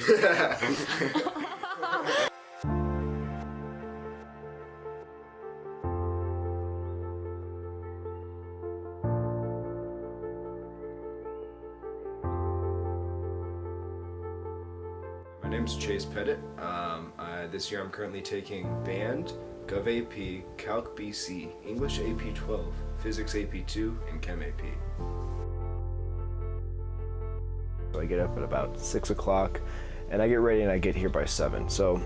My name's Pettit. This year I'm currently taking Band, Gov AP, Calc BC, English AP 12, Physics AP 2, and Chem AP. So I get up at about 6 o'clock and I get ready and I get here by 7. So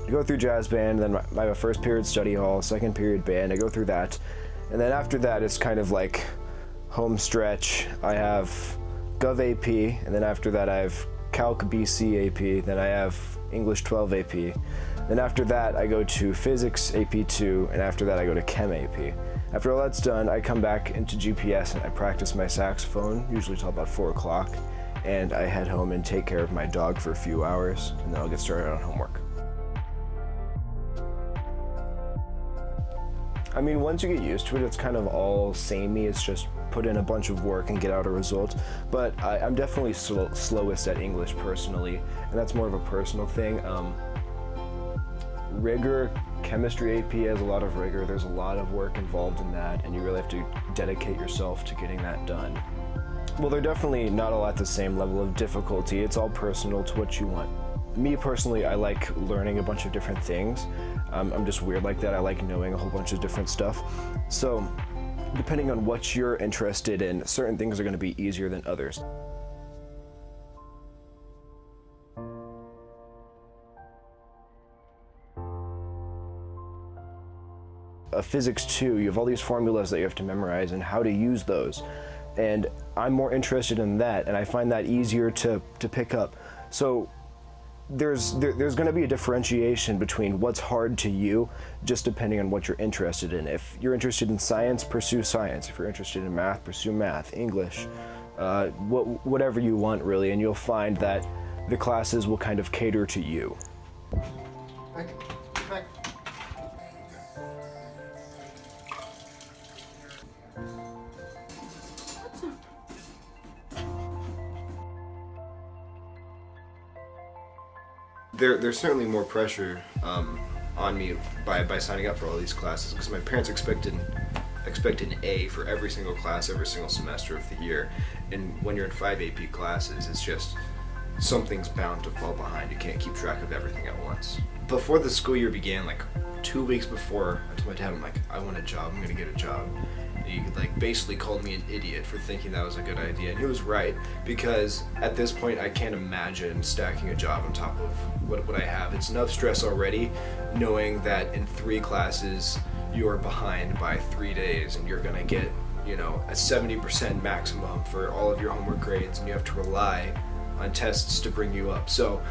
I go through jazz band, then I have a first period study hall, second period band, I go through that. And then after that it's kind of like home stretch. I have Gov AP, and then after that I have Calc BC AP, then I have English 12 AP. Then after that I go to Physics AP 2, and after that I go to Chem AP. After all that's done, I come back into GPS and I practice my saxophone, usually till about 4 o'clock, and I head home and take care of my dog for a few hours, and then I'll get started on homework. I mean, once you get used to it, it's kind of all samey. It's just put in a bunch of work and get out a result. But I'm definitely slowest at English personally, and that's more of a personal thing. Rigor, chemistry AP has a lot of rigor. There's a lot of work involved in that, and you really have to dedicate yourself to getting that done. Well, they're definitely not all at the same level of difficulty. It's all personal to what you want. Me personally, I like learning a bunch of different things. I'm just weird like that. I like knowing a whole bunch of different stuff. So, depending on what you're interested in, certain things are going to be easier than others. Physics 2, you have all these formulas that you have to memorize and how to use those. And I'm more interested in that, and I find that easier to pick up. So there's going to be a differentiation between what's hard to you, just depending on what you're interested in. If you're interested in science, pursue science. If you're interested in math, pursue math, English, whatever you want really, and you'll find that the classes will kind of cater to you. Back. There's certainly more pressure on me by signing up for all these classes, because my parents expect an A for every single class, every single semester of the year. And when you're in 5 AP classes, it's just something's bound to fall behind. You can't keep track of everything at once. Before the school year began, like 2 weeks before, I told my dad, I'm like, I want a job, I'm gonna get a job. He basically called me an idiot for thinking that was a good idea, and he was right, because at this point I can't imagine stacking a job on top of what I have. It's enough stress already knowing that in 3 classes you are behind by 3 days and you're gonna get, a 70% maximum for all of your homework grades, and you have to rely on tests to bring you up. So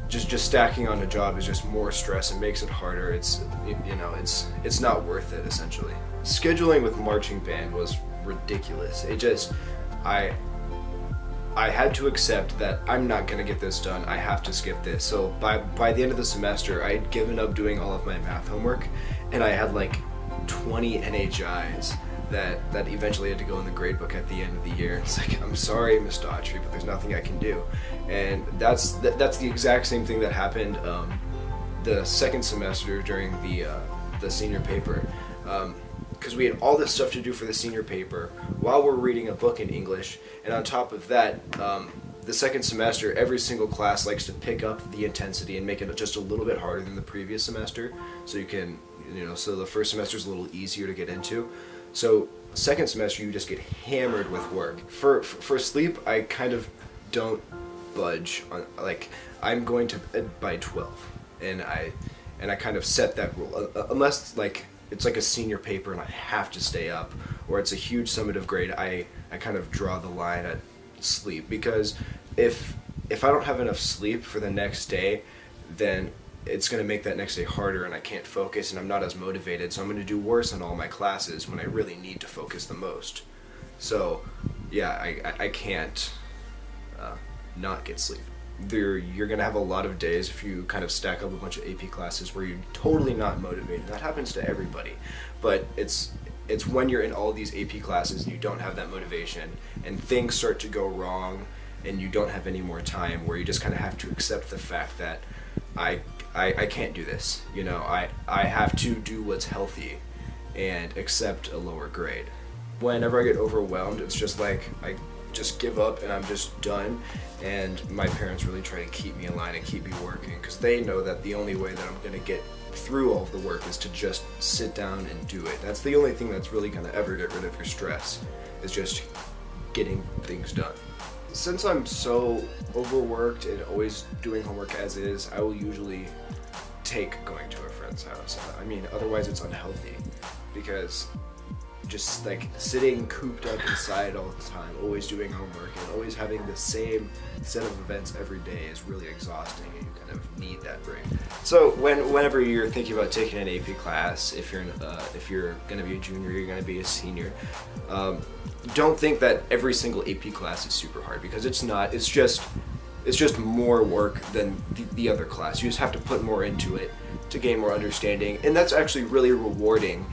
just stacking on a job is just more stress and makes it harder. It's not worth it, essentially. Scheduling with marching band was ridiculous. I had to accept that I'm not gonna get this done. I have to skip this. So by the end of the semester, I had given up doing all of my math homework, and I had like 20 NHIs that eventually had to go in the grade book at the end of the year. It's like, I'm sorry, Miss Daughtry, but there's nothing I can do. And that's the exact same thing that happened the second semester during the senior paper. Because we had all this stuff to do for the senior paper while we're reading a book in English, and on top of that, the second semester, every single class likes to pick up the intensity and make it just a little bit harder than the previous semester, so you can, so the first semester is a little easier to get into. So second semester, you just get hammered with work. For sleep, I kind of don't budge on, like, I'm going to bed by 12, and I kind of set that rule, unless like it's like a senior paper and I have to stay up, or it's a huge summative grade, I kind of draw the line at sleep, because if I don't have enough sleep for the next day, then it's going to make that next day harder and I can't focus and I'm not as motivated, so I'm going to do worse in all my classes when I really need to focus the most. So yeah, I can't not get sleep. You're going to have a lot of days if you kind of stack up a bunch of AP classes where you're totally not motivated. That happens to everybody, but it's when you're in all these AP classes and you don't have that motivation and things start to go wrong and you don't have any more time, where you just kind of have to accept the fact that I can't do this. You know, I have to do what's healthy and accept a lower grade. Whenever I get overwhelmed, it's just like I just give up and I'm just done. And my parents really try to keep me in line and keep me working, because they know that the only way that I'm going to get through all of the work is to just sit down and do it. That's the only thing that's really going to ever get rid of your stress, is just getting things done. Since I'm so overworked and always doing homework as is, I will usually take going to a friend's house. I mean, otherwise it's unhealthy, because just like sitting cooped up inside all the time, always doing homework and always having the same set of events every day is really exhausting, and you kind of need that break. So whenever you're thinking about taking an AP class, if you're going to be a junior, you're going to be a senior, don't think that every single AP class is super hard, because it's not. It's just more work than the other class. You just have to put more into it to gain more understanding, and that's actually really rewarding.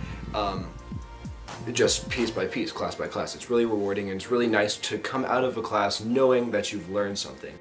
Just piece by piece, class by class. It's really rewarding, and it's really nice to come out of a class knowing that you've learned something.